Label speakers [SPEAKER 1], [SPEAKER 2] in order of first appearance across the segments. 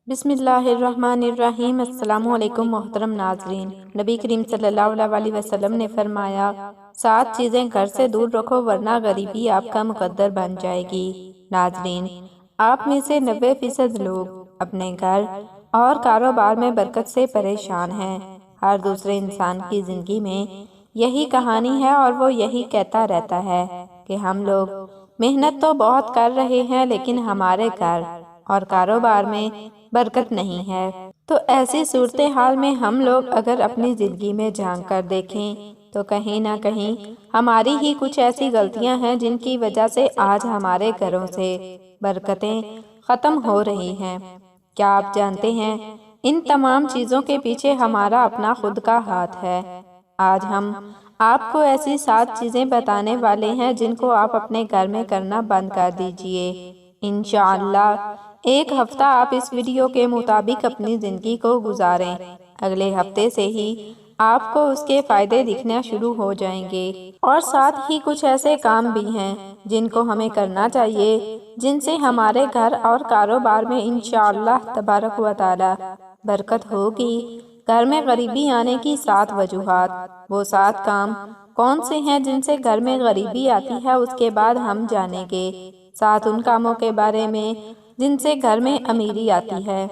[SPEAKER 1] بسم اللہ الرحمن الرحیم۔ السلام علیکم محترم ناظرین، نبی کریم صلی اللہ علیہ وسلم نے فرمایا 7 چیزیں گھر سے دور رکھو ورنہ غریبی آپ کا مقدر بن جائے گی۔ ناظرین، آپ میں سے 90% لوگ اپنے گھر اور کاروبار میں برکت سے پریشان ہیں۔ ہر دوسرے انسان کی زندگی میں یہی کہانی ہے اور وہ یہی کہتا رہتا ہے کہ ہم لوگ محنت تو بہت کر رہے ہیں لیکن ہمارے گھر اور کاروبار میں برکت نہیں ہے۔ تو ایسی صورتحال میں ہم لوگ اگر اپنی زندگی میں جھانک کر دیکھیں تو کہیں نہ کہیں ہماری ہی کچھ ایسی غلطیاں ہیں جن کی وجہ سے آج ہمارے گھروں سے برکتیں ختم ہو رہی ہیں۔ کیا آپ جانتے ہیں ان تمام چیزوں کے پیچھے ہمارا اپنا خود کا ہاتھ ہے۔ آج ہم آپ کو ایسی 7 چیزیں بتانے والے ہیں جن کو آپ اپنے گھر میں کرنا بند کر دیجئے۔ انشاءاللہ ایک ہفتہ آپ اس ویڈیو کے مطابق اپنی زندگی کو گزاریں، اگلے ہفتے سے ہی آپ کو اس کے فائدے دکھنا شروع ہو جائیں گے۔ اور ساتھ ہی کچھ ایسے کام بھی ہیں جن کو ہمیں کرنا چاہیے جن سے ہمارے گھر اور کاروبار میں انشاءاللہ تبارک و تعالی برکت ہوگی۔ گھر میں غریبی آنے کی 7 وجوہات۔ وہ 7 کام کون سے ہیں جن سے گھر میں غریبی آتی ہے، اس کے بعد ہم جانیں گے 7 ان کاموں کے بارے میں جن سے گھر میں امیری آتی ہے۔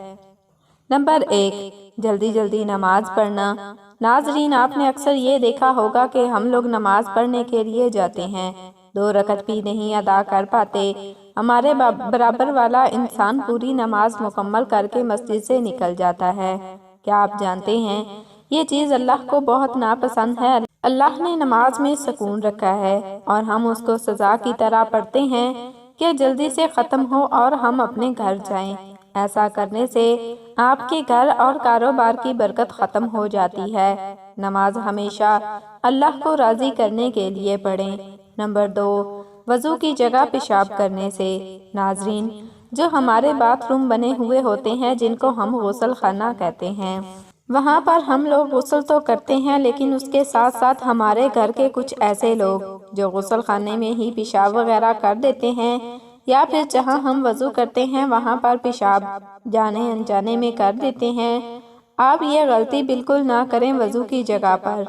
[SPEAKER 1] نمبر 1، جلدی جلدی نماز پڑھنا۔ ناظرین، آپ نے اکثر یہ دیکھا ہوگا کہ ہم لوگ نماز پڑھنے کے لیے جاتے ہیں، 2 رکعت بھی نہیں ادا کر پاتے۔ ہمارے برابر والا انسان پوری نماز مکمل کر کے مسجد سے نکل جاتا ہے۔ کیا آپ جانتے ہیں یہ چیز اللہ کو بہت ناپسند ہے۔ اللہ نے نماز میں سکون رکھا ہے اور ہم اس کو سزا کی طرح پڑھتے ہیں کہ جلدی سے ختم ہو اور ہم اپنے گھر جائیں۔ ایسا کرنے سے آپ کے گھر اور کاروبار کی برکت ختم ہو جاتی ہے۔ نماز ہمیشہ اللہ کو راضی کرنے کے لیے پڑھیں۔ نمبر 2، وضو کی جگہ پیشاب کرنے سے۔ ناظرین، جو ہمارے باتھ روم بنے ہوئے ہوتے ہیں جن کو ہم غسل خانہ کہتے ہیں، وہاں پر ہم لوگ غسل تو کرتے ہیں لیکن اس کے ساتھ ساتھ ہمارے گھر کے کچھ ایسے لوگ جو غسل خانے میں ہی پیشاب وغیرہ کر دیتے ہیں، یا پھر جہاں ہم وضو کرتے ہیں وہاں پر پیشاب جانے انجانے میں کر دیتے ہیں۔ آپ یہ غلطی بالکل نہ کریں، وضو کی جگہ پر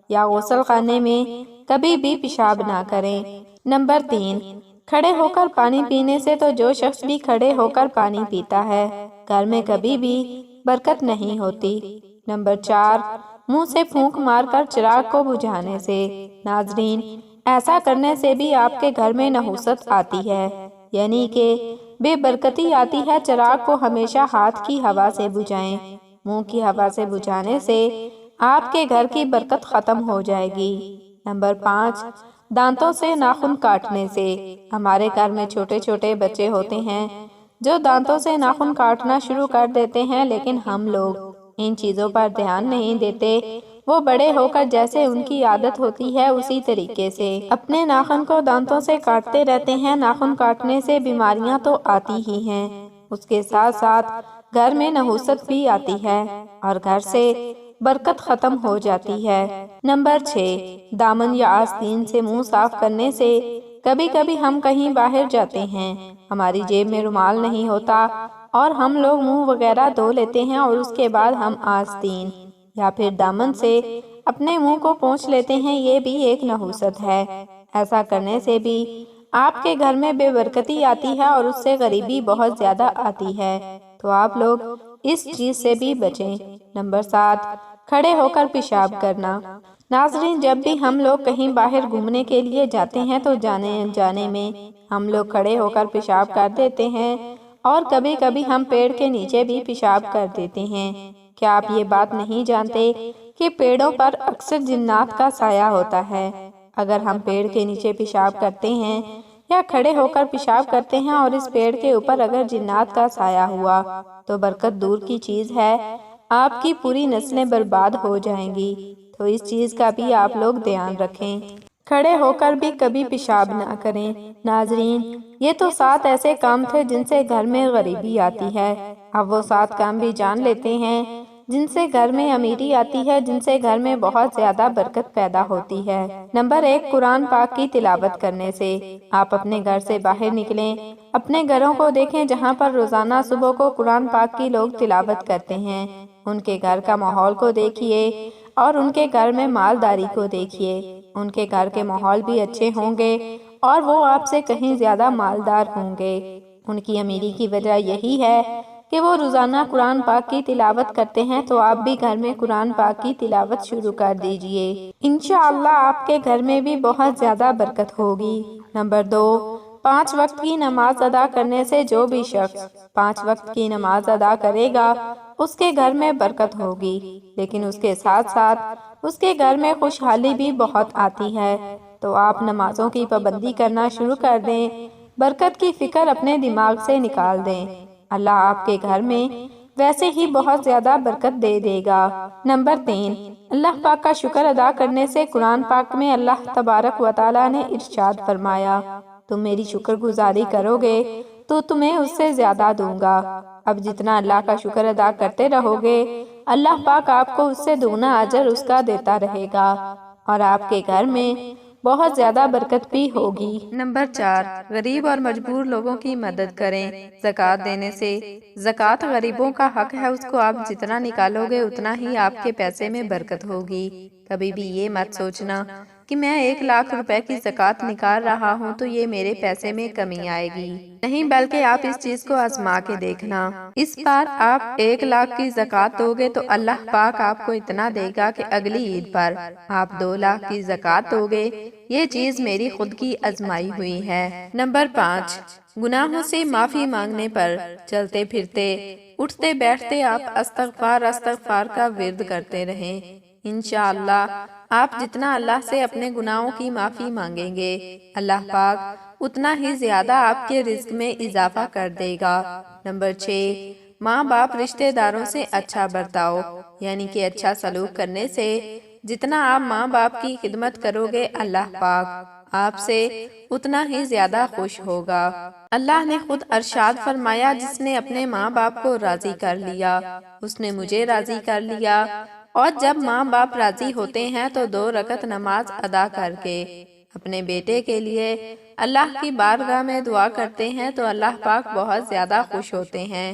[SPEAKER 1] یا غسل خانے میں کبھی بھی پیشاب نہ کریں۔ نمبر 3، کھڑے ہو کر پانی پینے سے تو جو شخص بھی کھڑے ہو کر پانی پیتا ہے گھر میں کبھی بھی برکت نہیں ہوتی۔ نمبر 4، منہ سے پھونک مار کر چراغ کو بجھانے سے۔ ناظرین، ایسا کرنے سے بھی آپ کے گھر میں نحوست آتی ہے، یعنی کہ بے برکتی آتی ہے۔ چراغ کو ہمیشہ ہاتھ کی ہوا سے بجھائیں۔ منہ کی ہوا سے بجھانے سے آپ کے گھر کی برکت ختم ہو جائے گی۔ نمبر 5، دانتوں سے ناخن کاٹنے سے۔ ہمارے گھر میں چھوٹے چھوٹے بچے ہوتے ہیں جو دانتوں سے ناخن کاٹنا شروع کر دیتے ہیں، لیکن ہم لوگ ان چیزوں پر دھیان نہیں دیتے۔ وہ بڑے ہو کر جیسے ان کی عادت ہوتی ہے اسی طریقے سے اپنے ناخن کو دانتوں سے کاٹتے رہتے ہیں۔ ناخن کاٹنے سے بیماریاں تو آتی ہی ہیں، اس کے ساتھ ساتھ گھر میں نحوست بھی آتی ہے اور گھر سے برکت ختم ہو جاتی ہے۔ نمبر 6، دامن یا آستین سے منہ صاف کرنے سے۔ کبھی کبھی ہم کہیں باہر جاتے ہیں، ہماری جیب میں رومال نہیں ہوتا اور ہم لوگ منہ وغیرہ دھو لیتے ہیں اور اس کے بعد ہم آستین یا پھر دامن سے اپنے منہ کو پونچھ لیتے ہیں۔ یہ بھی ایک نحوست ہے۔ ایسا کرنے سے بھی آپ کے گھر میں بے برکتی آتی ہے اور اس سے غریبی بہت زیادہ آتی ہے، تو آپ لوگ اس چیز سے بھی بچیں۔ نمبر 7، کھڑے ہو کر پیشاب کرنا۔ ناظرین، جب بھی ہم لوگ کہیں باہر گھومنے کے لیے جاتے ہیں تو جانے انجانے میں ہم لوگ کھڑے ہو کر پیشاب کر دیتے ہیں اور کبھی کبھی ہم پیڑ کے نیچے بھی پیشاب کر دیتے ہیں۔ کیا آپ یہ بات نہیں جانتے کہ پیڑوں پر اکثر جنات کا سایہ ہوتا ہے؟ اگر ہم پیڑ کے نیچے پیشاب کرتے ہیں یا کھڑے ہو کر پیشاب کرتے ہیں اور اس پیڑ کے اوپر اگر جنات کا سایہ ہوا تو برکت دور کی چیز ہے، آپ کی پوری نسلیں برباد ہو جائیں گی۔ تو اس چیز کا بھی آپ لوگ دھیان رکھیں، کھڑے ہو کر بھی کبھی پیشاب نہ کریں۔ ناظرین، یہ تو 7 ایسے کام تھے جن سے گھر میں غریبی آتی ہے۔ اب وہ 7 کام بھی جان لیتے ہیں جن سے گھر میں امیری آتی ہے، جن سے گھر میں بہت زیادہ برکت پیدا ہوتی ہے۔ نمبر 1، قرآن پاک کی تلاوت کرنے سے۔ آپ اپنے گھر سے باہر نکلیں، اپنے گھروں کو دیکھیں جہاں پر روزانہ صبح کو قرآن پاک کی لوگ تلاوت کرتے ہیں۔ ان کے گھر کا ماحول کو دیکھیے اور ان کے گھر میں مالداری کو دیکھیے۔ ان کے گھر کے ماحول بھی اچھے ہوں گے اور وہ آپ سے کہیں زیادہ مالدار ہوں گے۔ ان کی امیری کی وجہ یہی ہے کہ وہ روزانہ قرآن پاک کی تلاوت کرتے ہیں، تو آپ بھی گھر میں قرآن پاک کی تلاوت شروع کر دیجئے۔ انشاءاللہ آپ کے گھر میں بھی بہت زیادہ برکت ہوگی۔ نمبر 2، 5 وقت کی نماز ادا کرنے سے جو بھی شخص 5 وقت کی نماز ادا کرے گا اس کے گھر میں برکت ہوگی، لیکن اس کے ساتھ ساتھ اس کے گھر میں خوشحالی بھی بہت آتی ہے۔ تو آپ نمازوں کی پابندی کرنا شروع کر دیں، برکت کی فکر اپنے دماغ سے نکال دیں، اللہ آپ کے گھر میں ویسے ہی بہت زیادہ برکت دے دے گا۔ نمبر 3، اللہ پاک کا شکر ادا کرنے سے۔ قرآن پاک میں اللہ تبارک و تعالیٰ نے ارشاد فرمایا، تم میری شکر گزاری کرو گے تو تمہیں اس سے زیادہ دوں گا۔ اب جتنا اللہ کا شکر ادا کرتے رہو گے، اللہ پاک آپ کو اس سے دگنا اجر اس کا دیتا رہے گا اور آپ کے گھر میں بہت زیادہ برکت بھی ہوگی۔ نمبر 4، غریب اور مجبور لوگوں کی مدد کریں۔ زکوٰۃ دینے سے۔ زکوٰۃ غریبوں کا حق ہے، اس کو آپ جتنا نکالو گے اتنا ہی آپ کے پیسے میں برکت ہوگی۔ کبھی بھی یہ مت سوچنا کہ میں 1 لاکھ روپے کی زکوٰۃ نکال رہا ہوں تو یہ میرے پیسے میں کمی آئے گی، نہیں، بلکہ آپ اس چیز کو آزما کے دیکھنا۔ اس بار آپ 1 لاکھ کی زکوٰۃ دو گے تو اللہ پاک آپ کو اتنا دے گا کہ اگلی عید پر آپ 2 لاکھ کی زکوٰۃ دو گے۔ یہ چیز میری خود کی آزمائی ہوئی ہے۔ نمبر 5، گناہوں سے معافی مانگنے پر۔ چلتے پھرتے اٹھتے بیٹھتے آپ استغفار استغفار کا ورد کرتے رہیں۔ انشاءاللہ آپ جتنا اللہ سے اپنے گناہوں کی معافی مانگیں گے، اللہ پاک اتنا ہی زیادہ آپ کے رزق میں اضافہ کر دے گا۔ نمبر 6، ماں باپ رشتہ داروں سے اچھا برتاؤ، یعنی کہ اچھا سلوک کرنے سے جتنا آپ ماں باپ کی خدمت کرو گے، اللہ پاک آپ سے اتنا ہی زیادہ خوش ہوگا۔ اللہ نے خود ارشاد فرمایا، جس نے اپنے ماں باپ کو راضی کر لیا اس نے مجھے راضی کر لیا۔ اور جب ماں باپ راضی ہوتے ہیں تو 2 رکعت نماز ادا کر کے اپنے بیٹے کے لیے اللہ کی بارگاہ میں دعا کرتے ہیں تو اللہ پاک بہت زیادہ خوش ہوتے ہیں،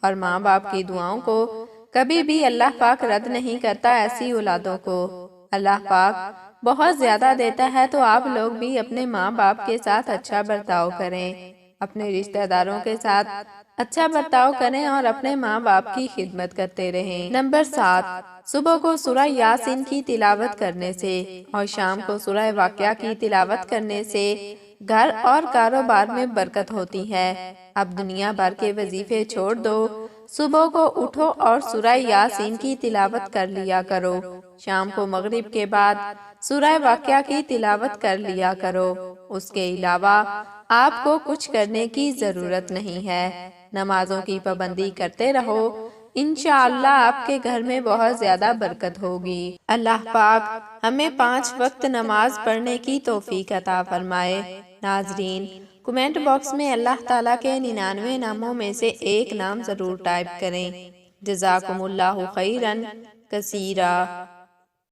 [SPEAKER 1] اور ماں باپ کی دعاؤں کو کبھی بھی اللہ پاک رد نہیں کرتا۔ ایسی اولادوں کو اللہ پاک بہت زیادہ دیتا ہے، تو آپ لوگ بھی اپنے ماں باپ کے ساتھ اچھا برتاؤ کریں، اپنے رشتہ داروں کے ساتھ اچھا برتاؤ کریں اور اپنے ماں باپ کی خدمت کرتے رہیں۔ نمبر 7، صبح کو سورہ یاسین کی تلاوت کرنے سے اور شام کو سورہ واقعہ کی تلاوت کرنے سے گھر اور کاروبار میں برکت ہوتی ہے۔ اب دنیا بھر کے وظیفے چھوڑ دو، صبح کو اٹھو اور سورہ یاسین کی تلاوت کر لیا کرو، شام کو مغرب کے بعد سورہ واقعہ کی تلاوت کر لیا کرو۔ اس کے علاوہ آپ کو کچھ کرنے کی ضرورت نہیں ہے۔ نمازوں کی پابندی کرتے رہو، انشاءاللہ آپ کے گھر میں بہت زیادہ برکت ہوگی۔ اللہ پاک ہمیں 5 وقت نماز پڑھنے کی توفیق عطا فرمائے۔ ناظرین، کمنٹ باکس میں اللہ تعالیٰ کے 99 ناموں میں سے ایک نام ضرور ٹائپ کریں۔ جزاکم اللہ خیرا کثیرا۔